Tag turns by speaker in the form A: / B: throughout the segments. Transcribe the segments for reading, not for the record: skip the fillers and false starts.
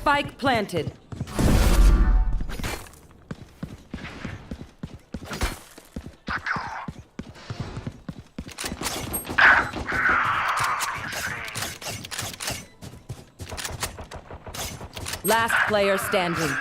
A: Spike planted. Last player standing.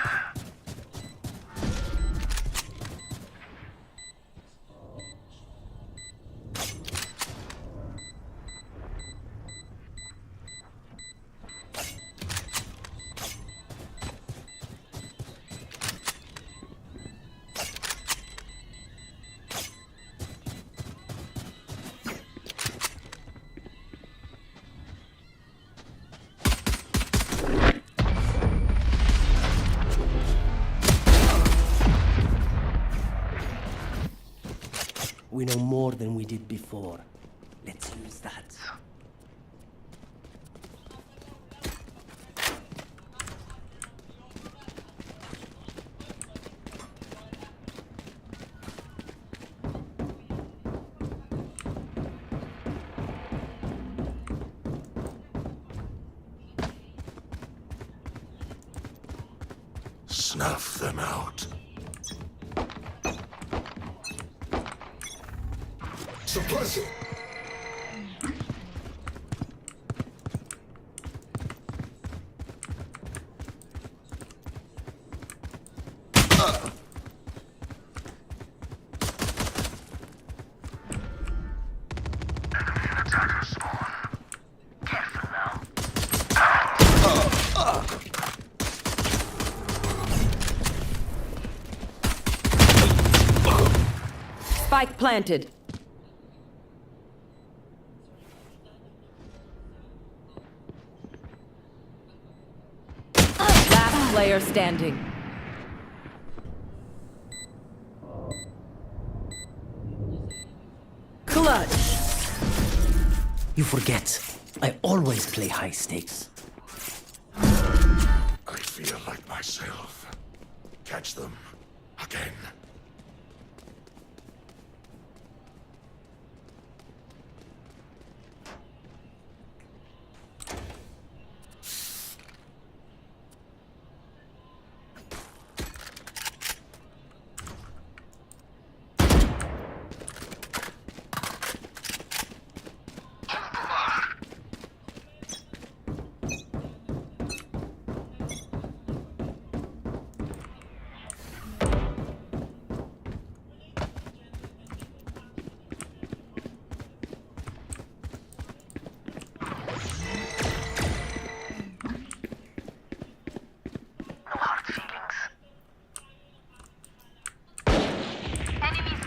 B: We know more than we did before. Let's use that.
C: Snuff them out. Suppress it!
A: Spike planted. Last player standing. Clutch.
B: You forget. I always play high stakes.
C: I feel like myself. Catch them. Again.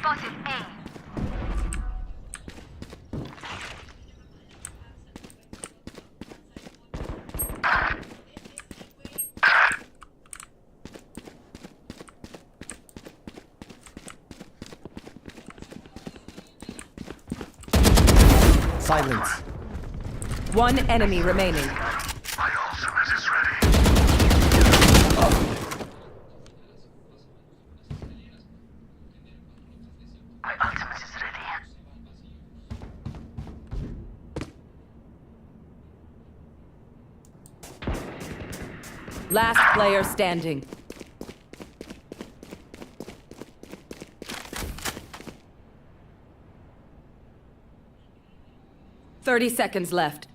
D: Spotted A.
B: 'Silence.
A: One enemy remaining.
C: My ultimate is ready. My ultimate is ready.
A: Last player standing. Thirty seconds left.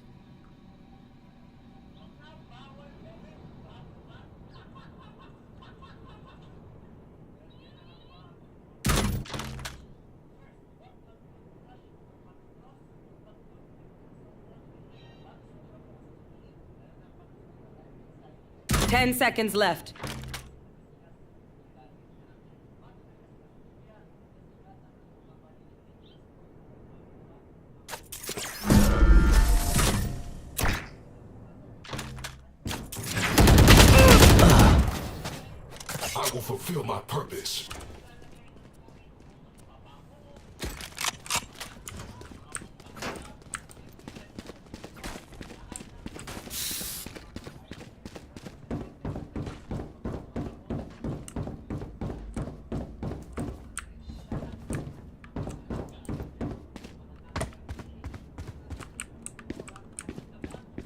A: Ten seconds left.
C: I will fulfill my purpose.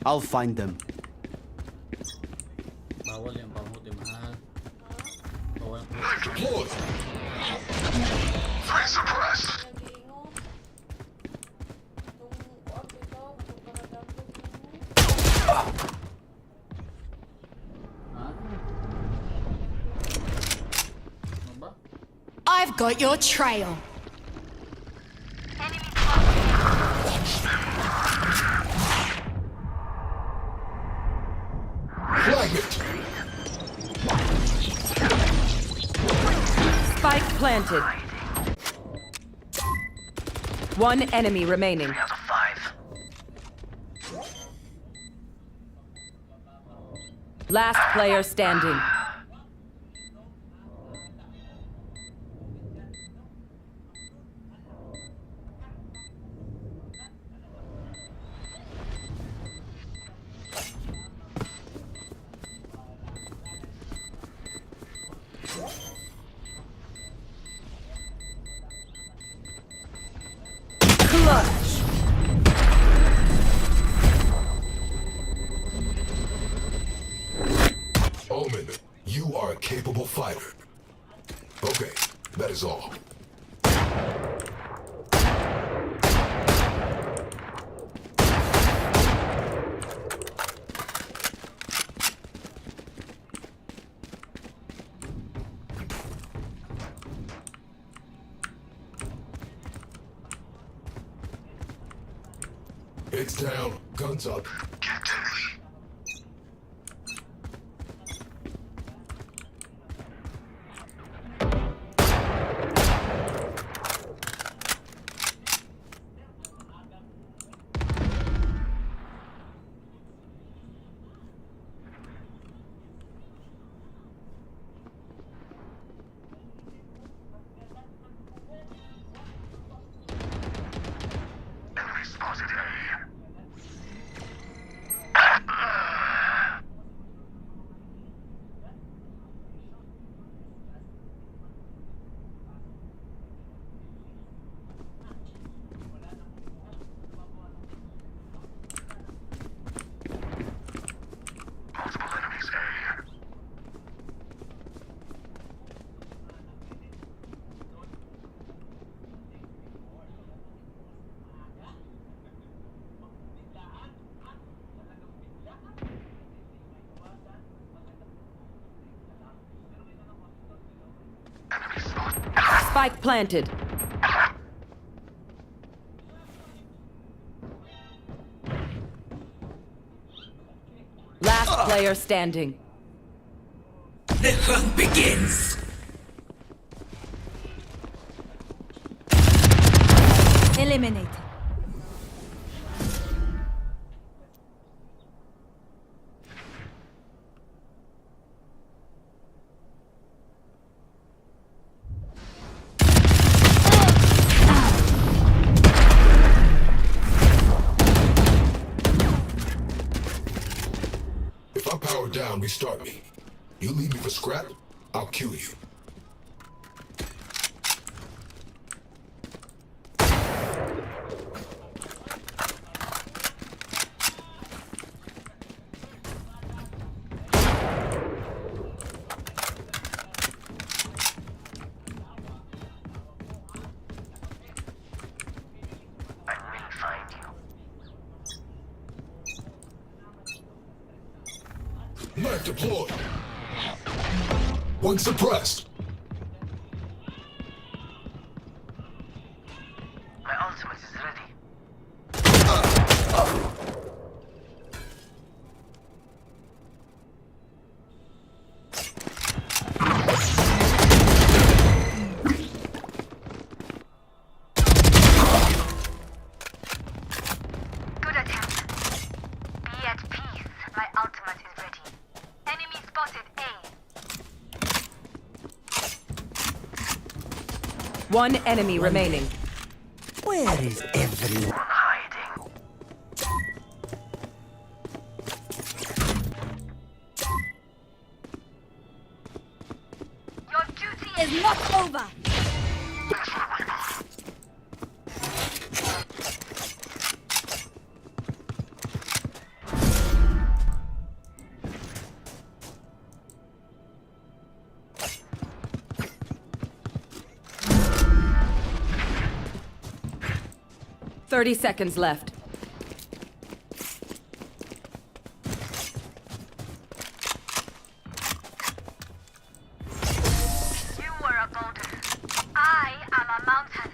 B: I'll find them.
D: Bawal yung panghuti mahal. Bawal ang
C: Knife deployed. Threat suppressed.
D: Ano ba?
E: I've got your trail.
C: Flag it.
A: Spike planted. One enemy remaining.
B: Out of 5.
A: Last player standing. Clutch.
C: Omen, you are a capable fighter. Okay, that is all. It's down, guns up. Get deadly. Enemy spotted A. Multiple enemies A. Enemy spot.
A: Spike planted. Last player standing.
B: The hunt begins.
E: Eliminated.
C: If I power down, restart me. You leave me for scrap, I'll kill you.
B: I will find you.
C: Knife deployed. One suppressed.
B: My ultimate is ready.
F: Good attempt. Be at peace. My ultimate is ready. Enemy spotted A.
A: One enemy remaining.
B: Where is everyone hiding?
F: Your duty
E: Is not over.
A: 30 seconds left.
F: You were a boulder. I am a mountain.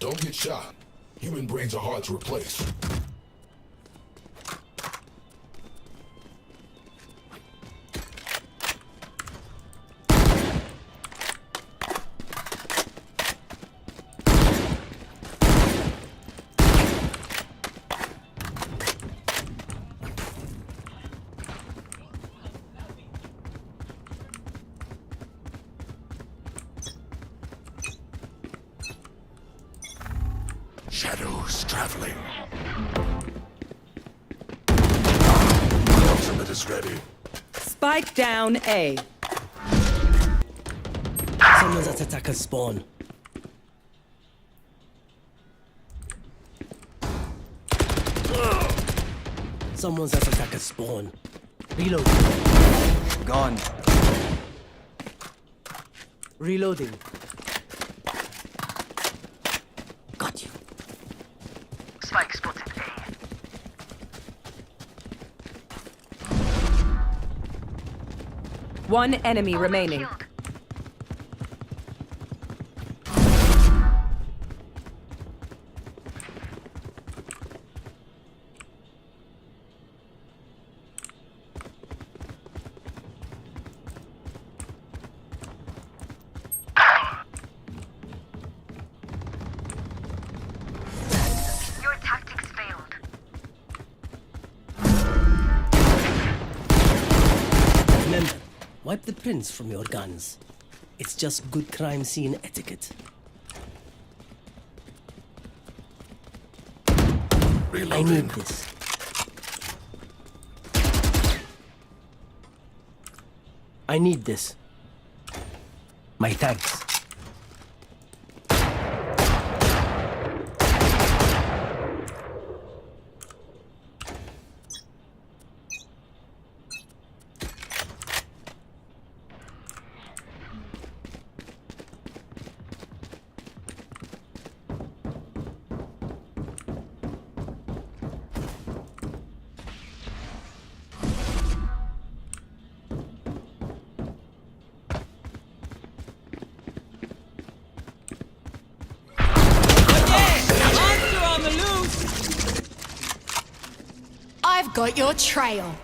C: Don't get shot. Human brains are hard to replace. Shadows traveling. My ultimate is ready.
A: Spike down A.
B: Someone's at attacker spawn. Someone's at attacker spawn. Reloading.
G: Gone.
B: Reloading. Got you.
F: Spike spotted A.
A: One enemy remaining.
F: Killed. Your tactics failed.
B: Remember, wipe the prints from your guns. It's just good crime scene etiquette. I need this. I need this. My thanks.
E: I've got your trail.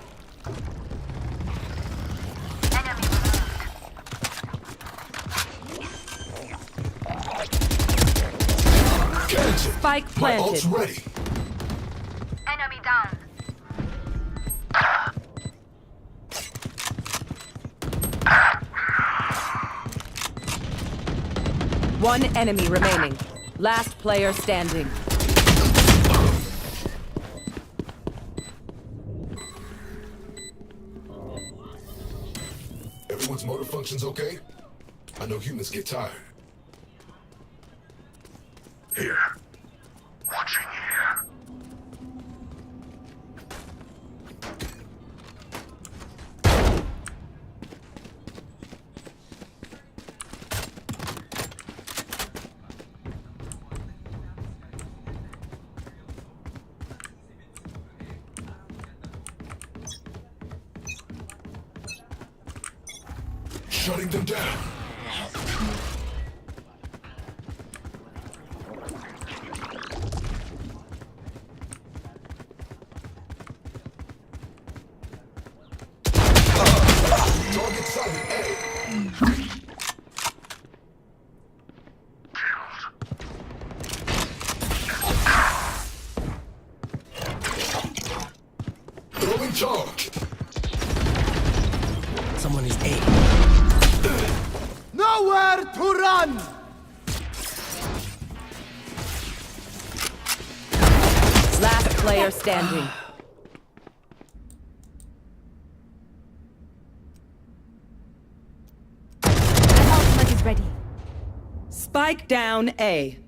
F: Enemy
C: Get it.
A: Spike
C: My ult's
A: planted.
C: ready.
F: enemy down.
A: One enemy remaining. Last player standing.
C: Everyone's motor functions okay? I know humans get tired. Here. Watching here. Shutting them down. Target sighted A. Throwing charge.
B: Someone is A.
G: Nowhere to run!
A: Last player standing.
E: My ultimate is ready.
A: Spike down A.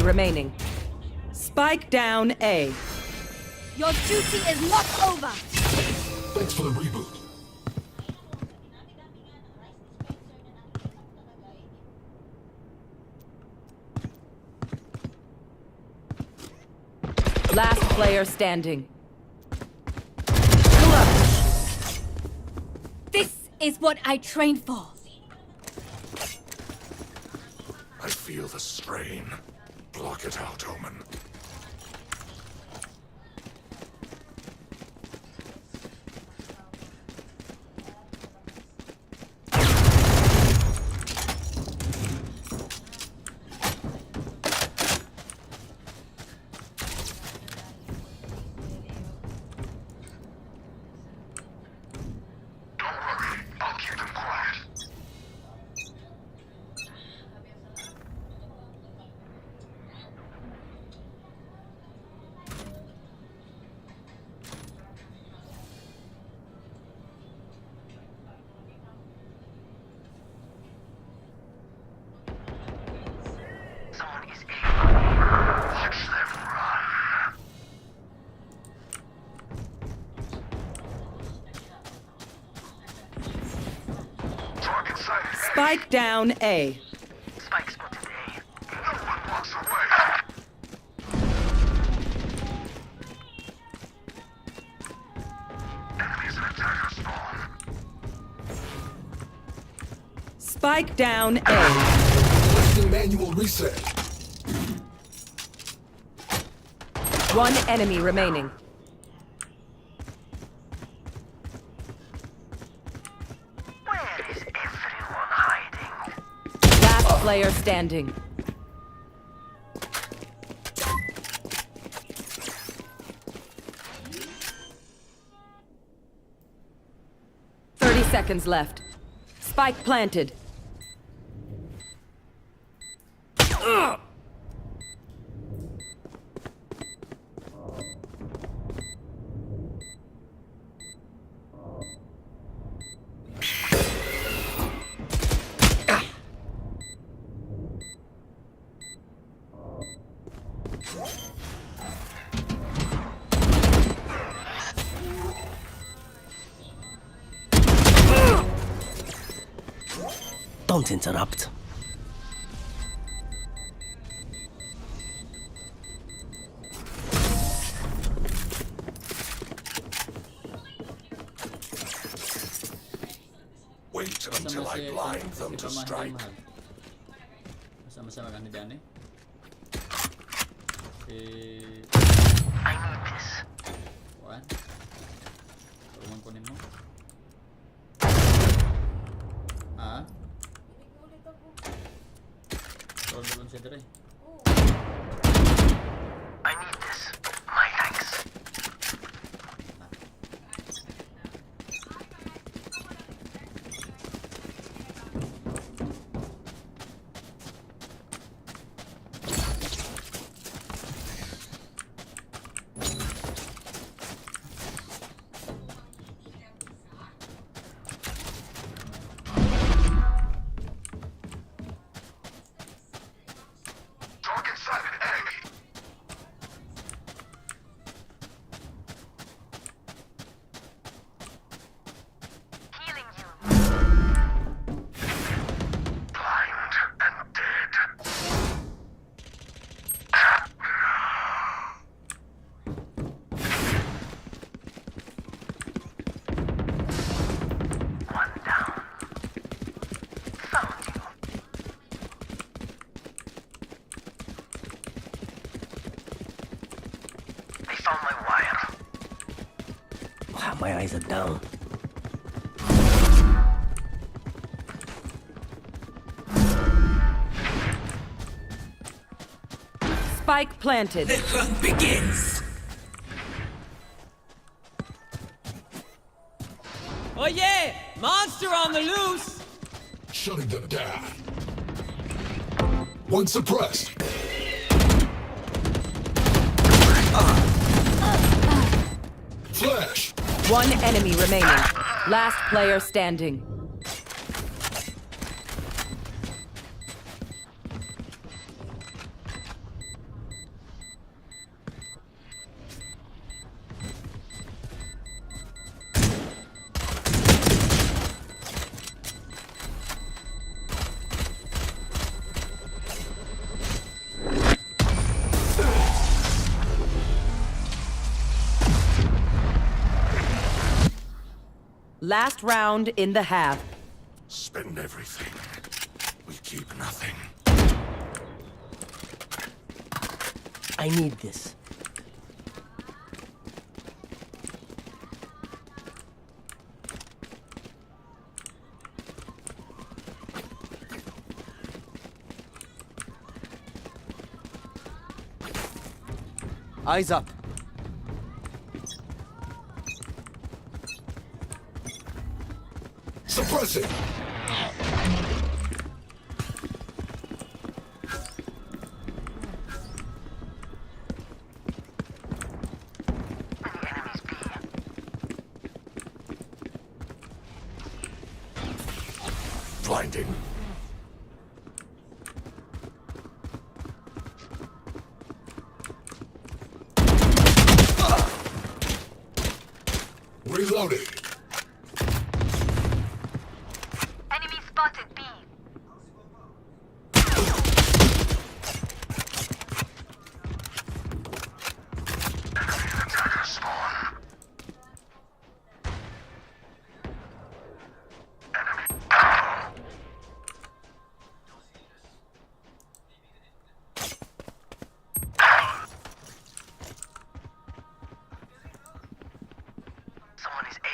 A: remaining. Spike down A.
E: Your duty is not over.
C: Thanks for the reboot.
A: Last player standing.
E: This is what I trained for.
C: I feel the strain. Block it out, Omen.
F: Someone is aiming. Watch them run. Target sighted.
A: Spike down A.
F: Spike spotted A.
C: No one walks away. Enemies in attacker spawn.
A: Spike down A.
C: Requesting manual reset.
A: One enemy remaining.
F: Where is everyone hiding?
A: Last player standing. Seconds left. Spike planted.
B: Don't interrupt.
C: Wait until I blind them to strike.
D: Sama-sama kami dyan eh.
F: I need this.
D: Kuan. Tulungan kunin mo. Ah? Tulungan siya dire.
F: I need this. My thanks.
C: Target sighted A.
F: Healing you. Blind and dead. One down. Found you. They found my wire.
B: Wow, my eyes are down.
A: Spike planted.
B: The hunt begins.
H: Oh yeah! Monster on the loose!
C: Shutting them down. One suppressed. Flash.
A: One enemy remaining. Last player standing. Last round in the half.
C: Spend everything. We keep nothing.
B: I need this.
G: Eyes up.
C: Suppress it! Blinding. Reloading.
F: Enemy spotted B.
C: Attacker spawn.
F: Someone is A.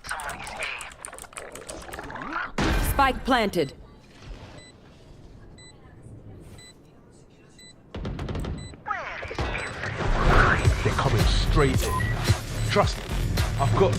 F: Someone is A.
A: Spike planted.
I: They're coming straight in. Trust me, I've got...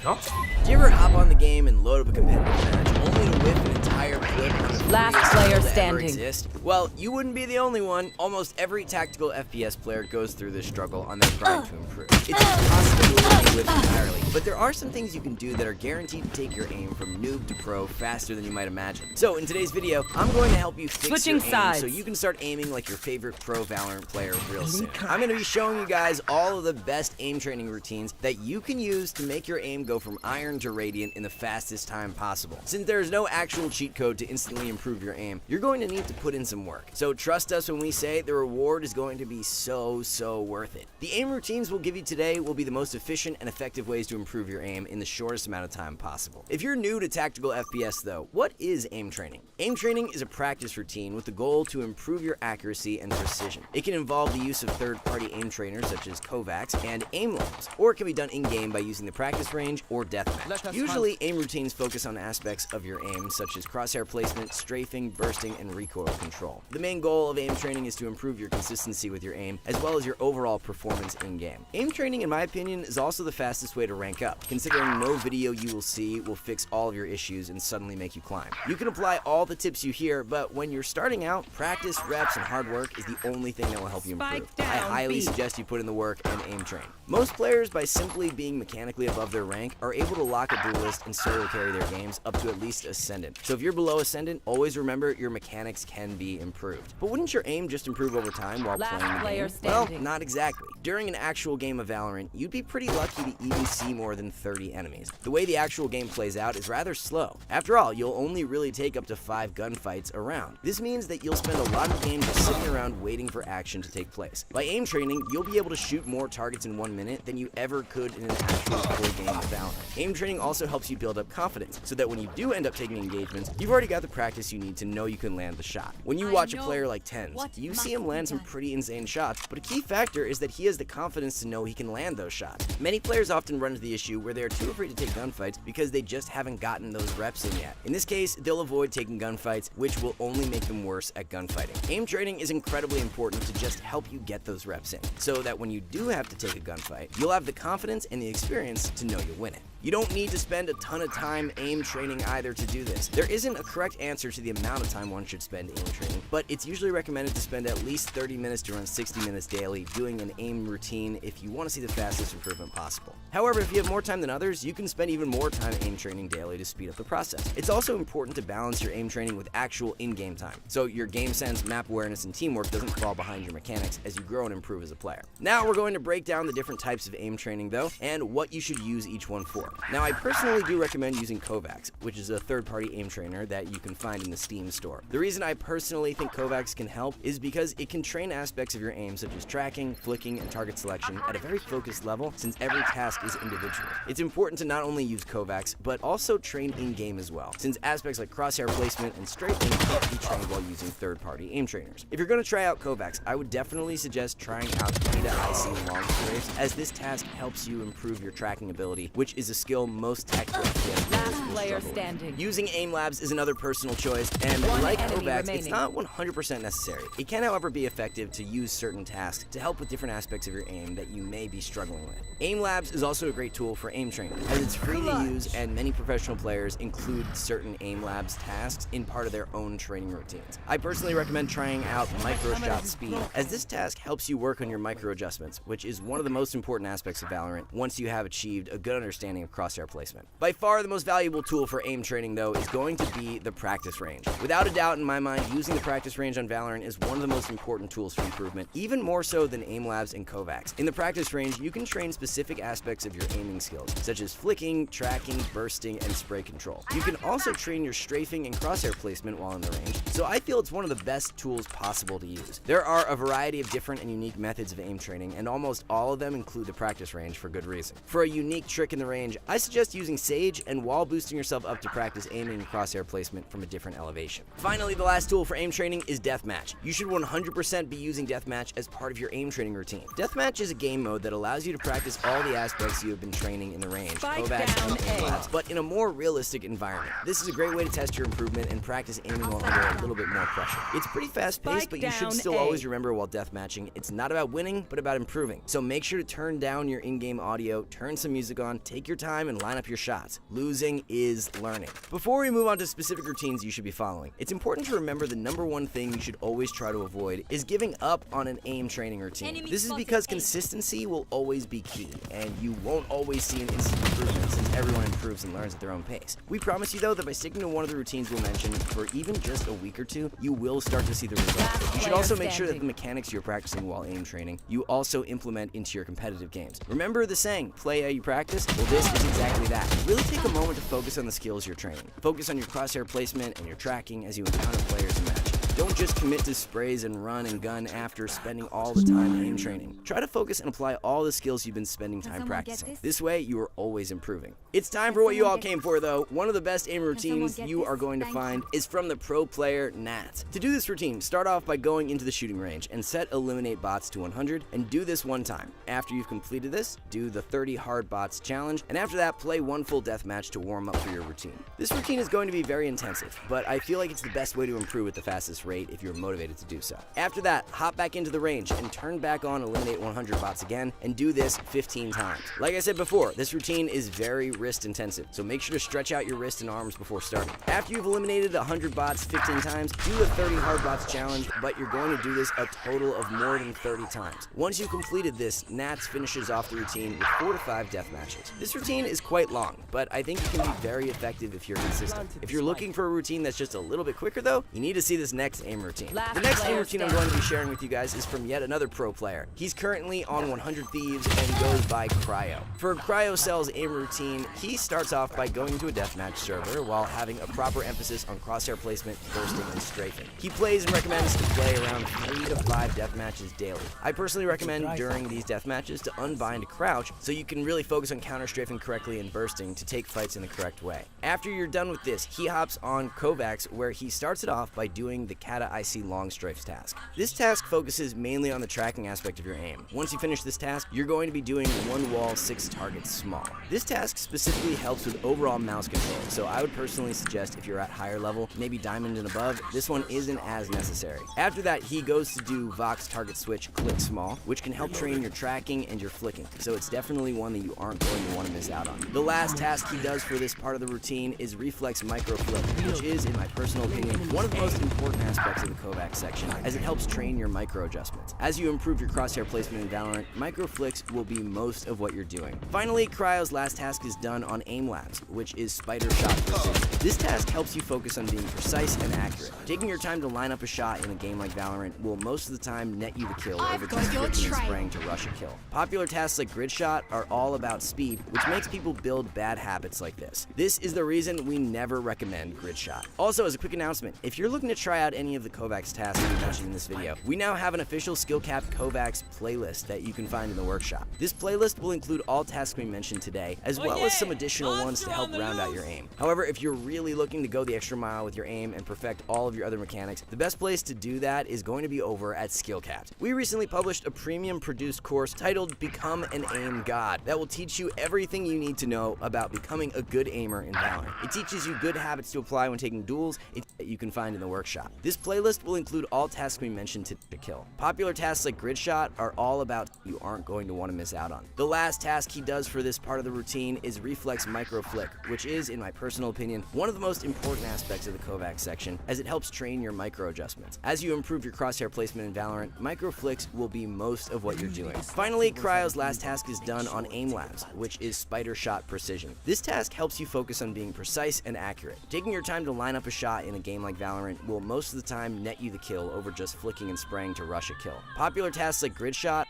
I: Huh?
J: Do you ever hop on the game and load up a competitive match only to whip an entire clip on the
A: Last
J: freest
A: player
J: skill to ever
A: standing.
J: exist? Well, you wouldn't be the only one. Almost every tactical FPS player goes through this struggle on their grind to improve. It's impossible to eliminate whips entirely, but there are some things you can do that are guaranteed to take your aim from noob to pro faster than you might imagine. So in today's video, I'm going to help you fix
A: Switching
J: your aim
A: sides.
J: so you can start aiming like your favorite pro Valorant player real soon. I'm going to be showing you guys all of the best aim training routines that you can use to make your aim go from iron to radiant in the fastest time possible. Since there is no actual cheat code to instantly improve your aim, you're going to need to put in some work. So trust us when we say the reward is going to be so worth it. The aim routines we'll give you today will be the most efficient and effective ways to improve your aim in the shortest amount of time possible. If you're new to tactical FPS though, what is aim training? Aim training is a practice routine with the goal to improve your accuracy and precision. It can involve the use of third-party aim trainers such as Kovacs and aim levels, or it can be done in-game by using the practice range or deathmatch. Usually, aim routines focus on aspects of your aim such as crosshair placement, strafing, bursting, and recoil control. The main goal of aim training is to improve your consistency with your aim, as well as your overall performance in-game. Aim training, in my opinion, is also the fastest way to rank up, considering no video you will see will fix all of your issues and suddenly make you climb. You can apply all the tips you hear, but when you're starting out, practice, reps, and hard work is the only thing that will help you improve. I highly suggest you put in the work and aim train. Most players, by simply being mechanically above their rank, are able to lock a duelist and solo carry their games up to at least Ascendant. So if you're below Ascendant, always remember your mechanics can be improved. But wouldn't your aim just improve over time while playing the game? Well, not exactly. During an actual game of Valorant, you'd be pretty lucky to even see more than 30 enemies. The way the actual game plays out is rather slow. After all, you'll only really take up to 5 gunfights a round. This means that you'll spend a lot of the game just sitting around waiting for action to take place. By aim training, you'll be able to shoot more targets in 1 minute than you ever could in an actual full game of Valorant. Aim training also helps you build up confidence, so that when you do end up taking engagements, you've already got the practice you need to know you can land the shot. When you watch a player like Tens, you see him land some pretty insane shots, but a key factor is that he has the confidence to know he can land those shots. Many players often run into the issue where they are too afraid to take gunfights because they just haven't gotten those reps in yet. In this case, they'll avoid taking gunfights, which will only make them worse at gunfighting. Aim training is incredibly important to just help you get those reps in, so that when you do have to take a gunfight, you'll have the confidence and the experience to know you'll win it. You don't need to spend a ton of time aim training either to do this. There isn't a correct answer to the amount of time one should spend aim training, but it's usually recommended to spend at least 30 minutes to around 60 minutes daily doing an aim routine if you want to see the fastest improvement possible. However, if you have more time than others, you can spend even more time aim training daily to speed up the process. It's also important to balance your aim training with actual in-game time, so your game sense, map awareness, and teamwork doesn't fall behind your mechanics as you grow and improve as a player. Now we're going to break down the different types of aim training though, and what you should use each one for. Now, I personally do recommend using Kovacs, which is a third-party aim trainer that you can find in the Steam store. The reason I personally think Kovacs can help is because it can train aspects of your aim such as tracking, flicking, and target selection at a very focused level since every task is individual. It's important to not only use Kovacs, but also train in-game as well, since aspects like crosshair placement and strafing can't be trained while using third-party aim trainers. If you're going to try out Kovacs, I would definitely suggest trying out Data IC long strafes, as this task helps you improve your tracking ability, which is a skill most tactical FPS players will
A: Player
J: struggle with.
A: standing.
J: Using aim labs is another personal choice, and
A: One
J: like
A: enemy
J: Kovacs, it's
A: remaining.
J: not 100% necessary. It can, however, be effective to use certain tasks to help with different aspects of your aim that you may be struggling with. Aim labs is also a great tool for aim training, as it's free to use, and many professional players include certain aim labs tasks in part of their own training routines. I personally recommend trying out micro shot speed, as this task helps you work on your micro adjustments, which is one of the most important aspects of Valorant once you have achieved a good understanding of crosshair placement. By far the most valuable tool for aim training, though, is going to be the practice range. Without a doubt, in my mind, using the practice range on Valorant is one of the most important tools for improvement, even more so than aim labs and Kovacs. In the practice range, you can train specific aspects of your aiming skills, such as flicking, tracking, bursting, and spray control. You can also train your strafing and crosshair placement while in the range, so I feel it's one of the best tools possible to use. There are a variety of different and unique methods of aim training, and almost all of them include the practice range for good reason. For a unique trick in the range, I suggest using Sage and while boosting yourself up to practice aiming and crosshair placement from a different elevation. Finally, the last tool for aim training is Deathmatch. You should 100% be using Deathmatch as part of your aim training routine. Deathmatch is a game mode that allows you to practice all the aspects you have been training in the range,
A: Spike
J: Kovacs,
A: down
J: and aim
A: A.
J: labs, but in a more realistic environment. This is a great way to test your improvement and practice aiming while under a little bit more pressure. It's pretty fast-paced,
A: Spike
J: but you should
A: down
J: still
A: A.
J: always remember while deathmatching, it's not about winning, but about improving. So make sure to turn down your in-game audio, turn some music on, take your time, and line up your shots. Losing is learning. Before we move on to specific routines you should be following, it's important to remember the number one thing you should always try to avoid is giving up on an aim training routine.
E: Enemy
J: This is
E: spotted
J: because
E: A.
J: consistency will always be key, and you won't always see an instant improvement since everyone improves and learns at their own pace. We promise you, though, that by sticking to one of the routines we'll mention for even just a week or two, you will start to see the results. You should
A: player
J: also make sure that
A: standing.
J: the mechanics you're practicing while aim training, you also implement into your competitive games. Remember the saying, play how you practice? Well, this is exactly that. Really take a moment to focus on the skills you're training. Focus on your crosshair placement and your tracking as you encounter players in match. Don't just commit to sprays and run and gun after spending all the time aim training. Try to focus and apply all the skills you've been spending time
E: someone get
J: practicing.
E: this?
J: This way, you are always improving. It's time for what you all
E: someone get
J: came for, though. One of the best aim
E: someone
J: routines
E: get
J: you
E: this?
J: are going to
E: Thank
J: find
E: you.
J: is from the pro player Nat. To do this routine, start off by going into the shooting range and set eliminate bots to 100 and do this one time. After you've completed this, do the 30 hard bots challenge, and after that, play one full deathmatch to warm up for your routine. This routine is going to be very intensive, but I feel like it's the best way to improve at the fastest rate if you're motivated to do so. After that, hop back into the range and turn back on eliminate 100 bots again and do this 15 times. Like I said before, this routine is very wrist intensive, so make sure to stretch out your wrists and arms before starting. After you've eliminated 100 bots 15 times, do the 30 hard bots challenge, but you're going to do this a total of more than 30 times. Once you've completed this, Nats finishes off the routine with 4 to 5 death matches. This routine is quite long, but I think it can be very effective if you're consistent. If you're looking for a routine that's just a little bit quicker though, you need to see this next aim routine.
A: Last
J: The next aim
A: player
J: routine I'm going to be sharing with you guys is from yet another pro player. He's currently on 100 Thieves and goes by Cryo. For Cryo Cell's aim routine, he starts off by going to a deathmatch server while having a proper emphasis on crosshair placement, bursting, and strafing. He plays and recommends to play around 3 to 5 death matches daily. I personally recommend during these death matches to unbind crouch so you can really focus on counter strafing correctly and bursting to take fights in the correct way. After you're done with this, he hops on Kovacs where he starts it off by doing the Kata IC long strafes task. This task focuses mainly on the tracking aspect of your aim. Once you finish this task, you're going to be doing 1 wall 6 targets small. This task specifically helps with overall mouse control, so I would personally suggest if you're at higher level, maybe diamond and above, this one isn't as necessary. After that, he goes to do Vox target switch click small, which can help train your tracking and your flicking, so it's definitely one that you aren't going to want to miss out on. The last task he does for this part of the routine is reflex micro flip, which is, in my personal opinion, one of the most important aspects of the Kovacs section, as it helps train your micro adjustments. As you improve your crosshair placement in Valorant, micro flicks will be most of what you're doing. Finally, Cryo's last task is done on aim labs, which is spider shot precision. This task helps you focus on being precise and accurate. Taking your time to line up a shot in a game like Valorant will most of the time net you the kill over just clicking and spraying to rush a kill. Popular tasks like grid shot are all about speed, which makes people build bad habits like this. This is the reason we never recommend grid shot. Also, as a quick announcement, if you're looking to try out any of the Kovacs tasks we mentioned in this video, we now have an official skill cap Kovacs playlist that you can find in the workshop. This playlist will include all tasks we mentioned today, as well as some additional ones to help round out your aim. However, if you're really looking to go the extra mile with your aim and perfect all of your other mechanics, the best place to do that is going to be over at Skillcapped. We recently published a premium produced course titled Become an Aim God that will teach you everything you need to know about becoming a good aimer in Valorant. It teaches you good habits to apply when taking duels that you can find in the workshop. This playlist will include all tasks we mentioned to kill. Popular tasks like grid shot are all about you aren't going to want to miss out on. The last task he does for this part of the routine is reflex micro flick, which is, in my personal opinion, one of the most important aspects of the Kovacs section, as it helps train your micro adjustments. As you improve your crosshair placement in Valorant, micro flicks will be most of what you're doing. Finally, Cryo's last task is done on aim labs, which is spider shot precision. This task helps you focus on being precise and accurate. Taking your time to line up a shot in a game like Valorant will most of the time net you the kill over just flicking and spraying to rush a kill. Popular tasks like grid shot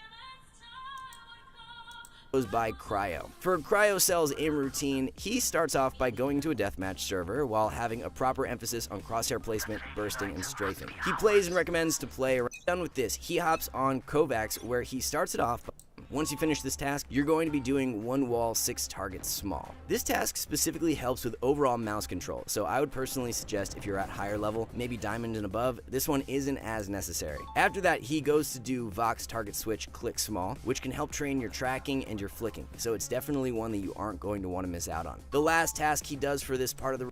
J: goes by Cryo. For Cryocell's aim routine, he starts off by going to a deathmatch server while having a proper emphasis on crosshair placement, bursting, and strafing. He plays and recommends to play around. Done with this, he hops on Kovacs, where he starts it off. Once you finish this task, you're going to be doing 1 wall 6 targets small. This task specifically helps with overall mouse control, so I would personally suggest if you're at higher level, maybe diamond and above, this one isn't as necessary. After that, he goes to do Vox target switch click small, which can help train your tracking and your flicking, so it's definitely one that you aren't going to want to miss out on. The last task he does for this part of the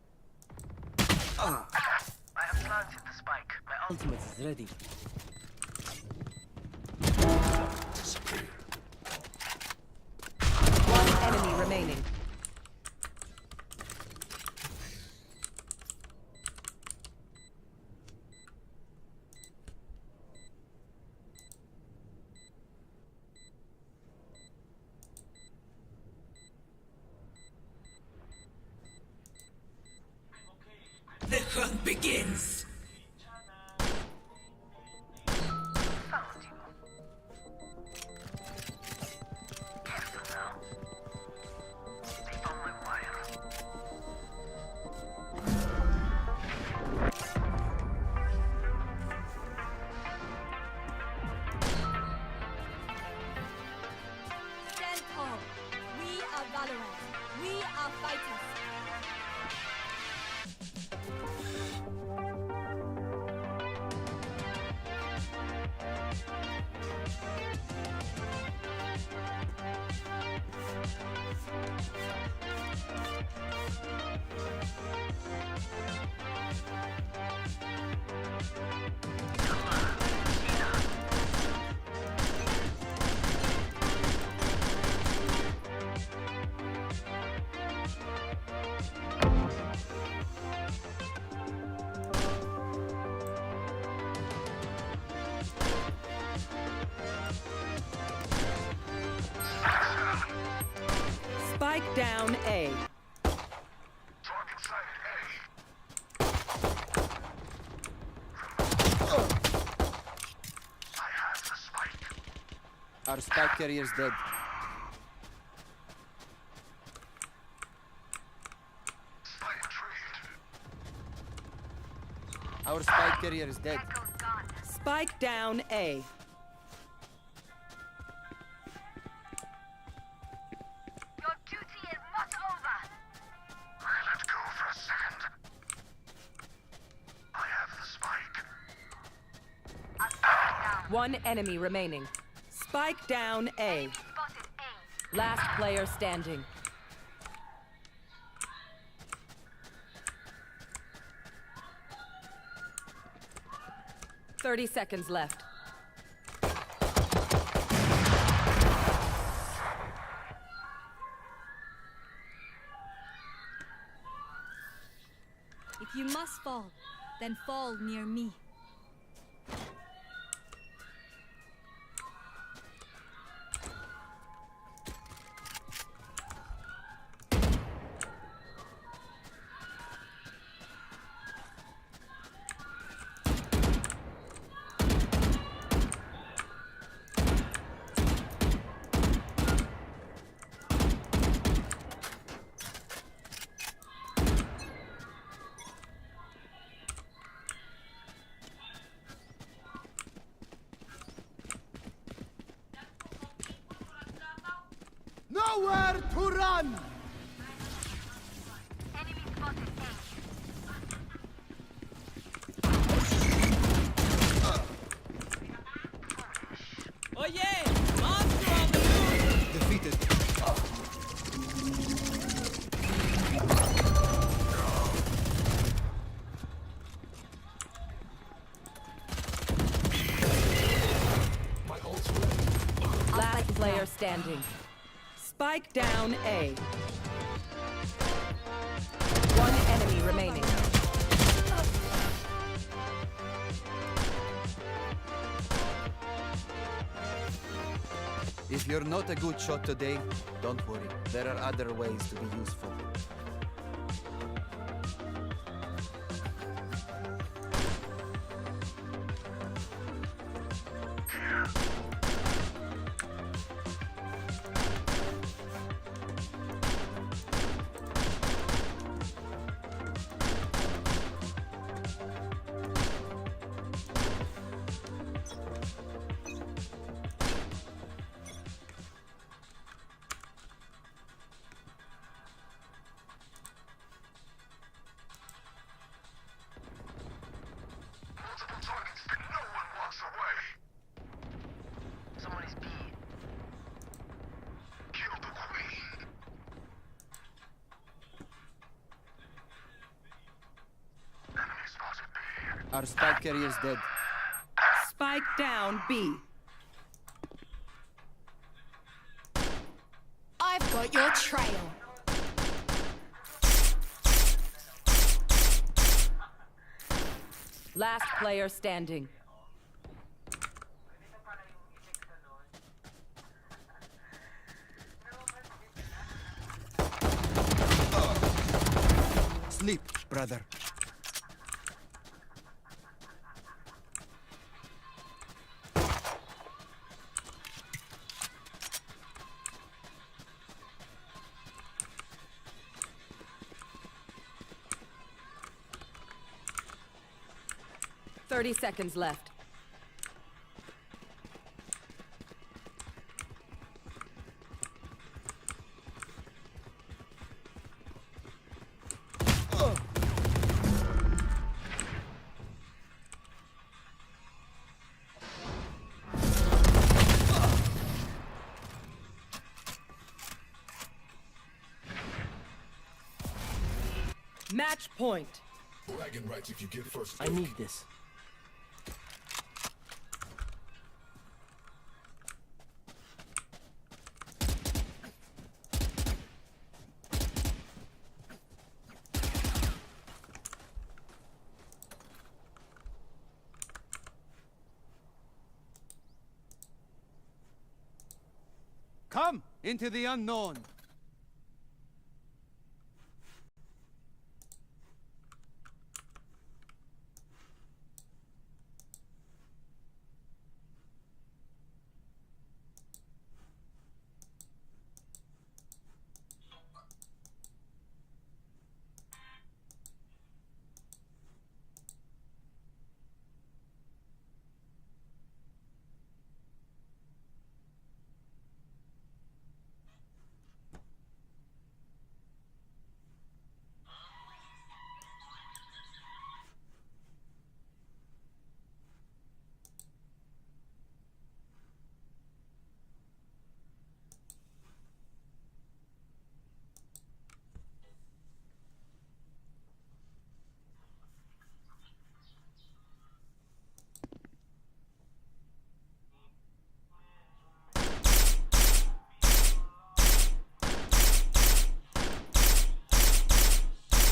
F: I have planted the spike. My
B: Ultimate is ready.
A: One enemy remaining.
H: The hunt begins.
F: found you. Careful now. They found my wire.
E: Stand tall. We are Valorant. We are fighters.
A: Spike down A.
C: Target sighted A. I have the spike.
G: Our spike carrier is dead.
C: Spike trailed.
G: Our spike carrier is dead.
F: Echo's gone.
A: Spike down A.
F: Your duty is not over.
C: I let go for a second. I have the spike.
F: A spike down.
A: One enemy remaining. Spike down A.
F: Spotted A.
A: Last player standing. Thirty seconds left.
E: If you must fall, then fall near me.
G: Nowhere to run!
F: Enemy spotted A.
H: Oh yeah! Monster on the loose!
G: Defeated.
C: My ult's ready.
A: Last player standing. Spike down A. One enemy remaining.
G: If you're not a good shot today, don't worry. There are other ways to be useful.
C: Multiple targets and no one walks away.
F: Someone is B.
C: Kill the queen. Enemy spotted B.
G: Our spike carrier is dead.
A: Spike down B.
E: I've got your trail.
A: Last player standing.
G: Sleep, brother.
A: Thirty seconds left. Match point.
C: Bragging rights if you get first.
B: I need this.
G: Come into the unknown.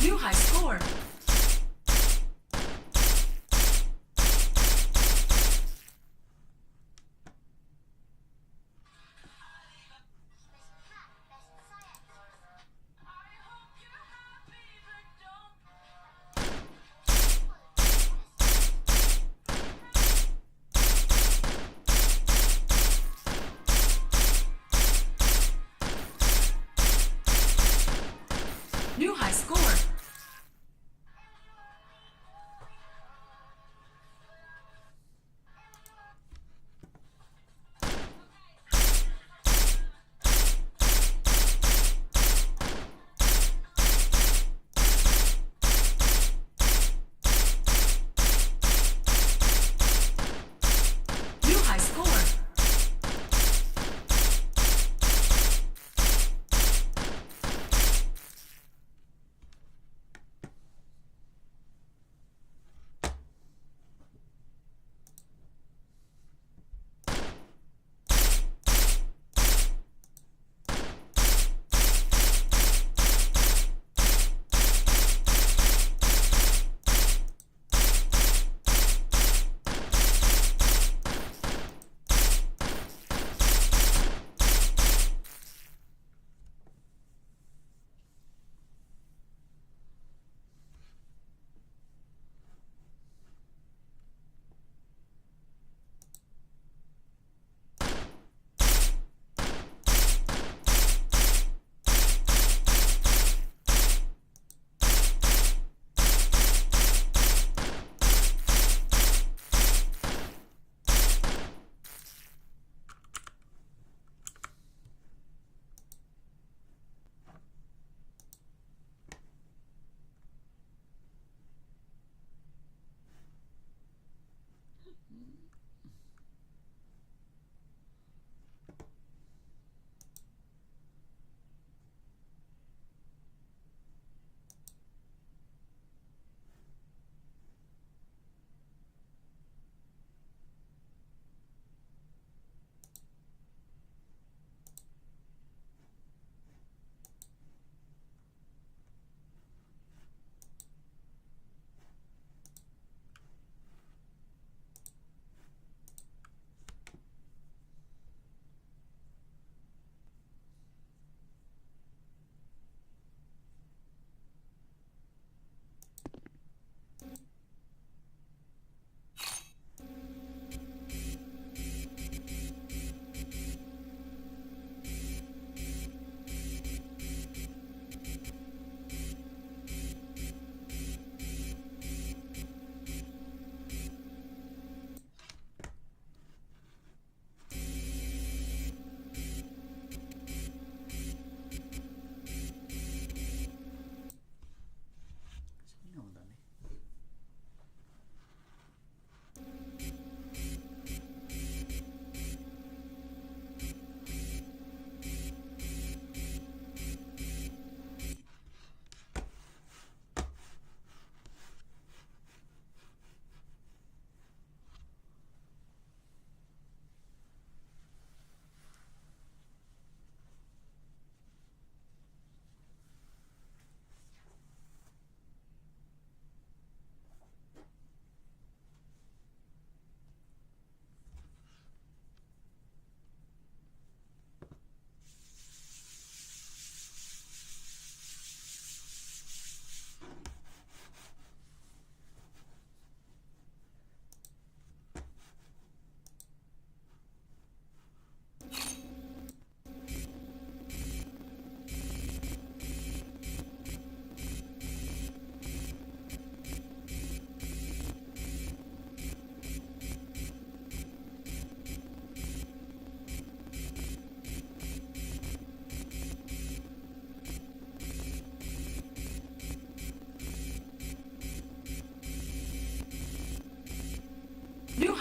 A: New high score. New high score.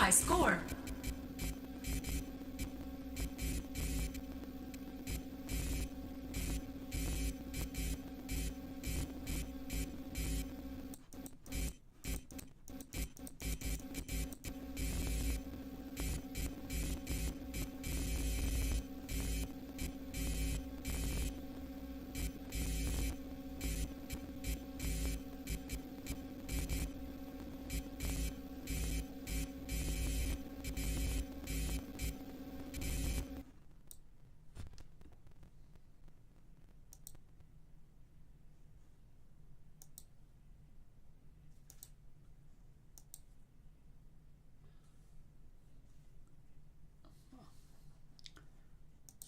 A: high score.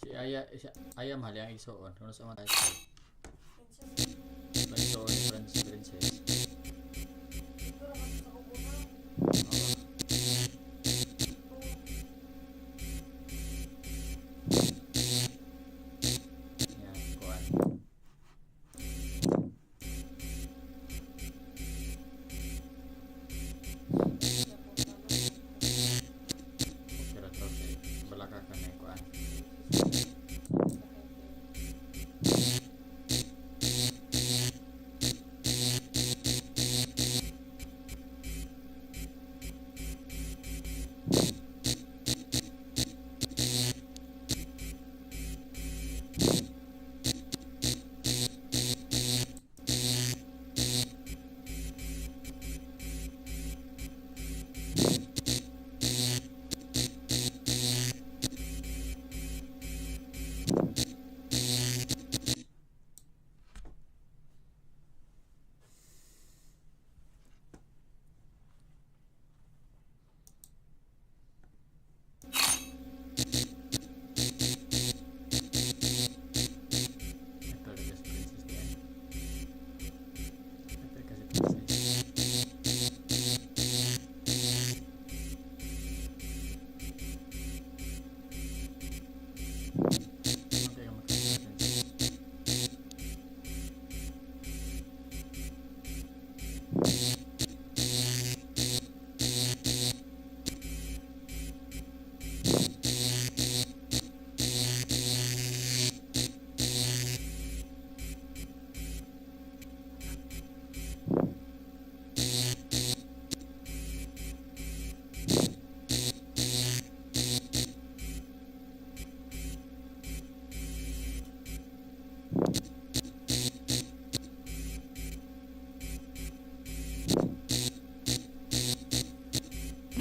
D: Si Aya mahal yang isuon. Kung sa mga tayo. Isuon princess.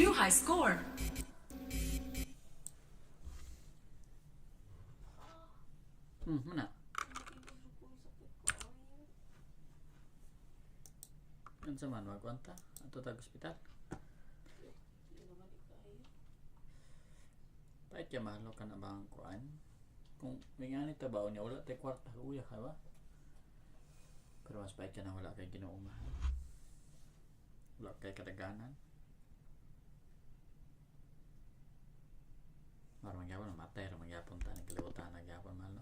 A: New high score.
D: Mana? Kan sama wag kwanta atau tag hospital. Pait ya mahalo ka na bang kuan? Kung may nga ni tabaw niya wala tay kwarta uya ka ba? Pero mas pait ka na wala kay ginuumahan. Wala kay kadaganan. Maro magyapon matay ra magyapon ta ni kalibutan nagyapon malo.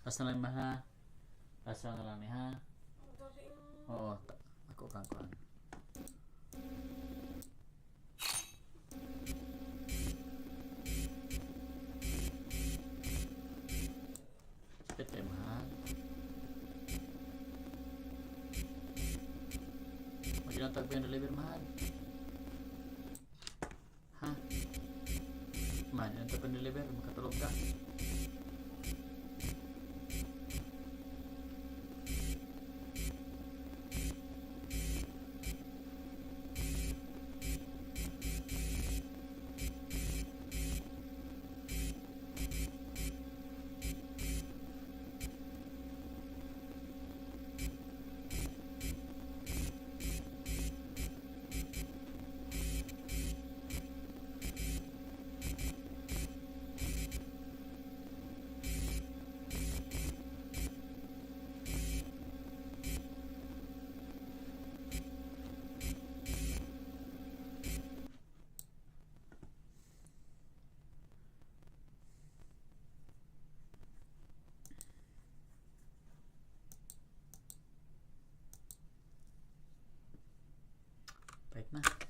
D: Asa na lang ha? Asa na lang ni ha? Oo, ako kang kuan. Sakit kayo, mahal. Mag-inatag pa yung deliver, mahal. Ha? Man, inatag pa yung deliver, makatulog ka. Pahit na.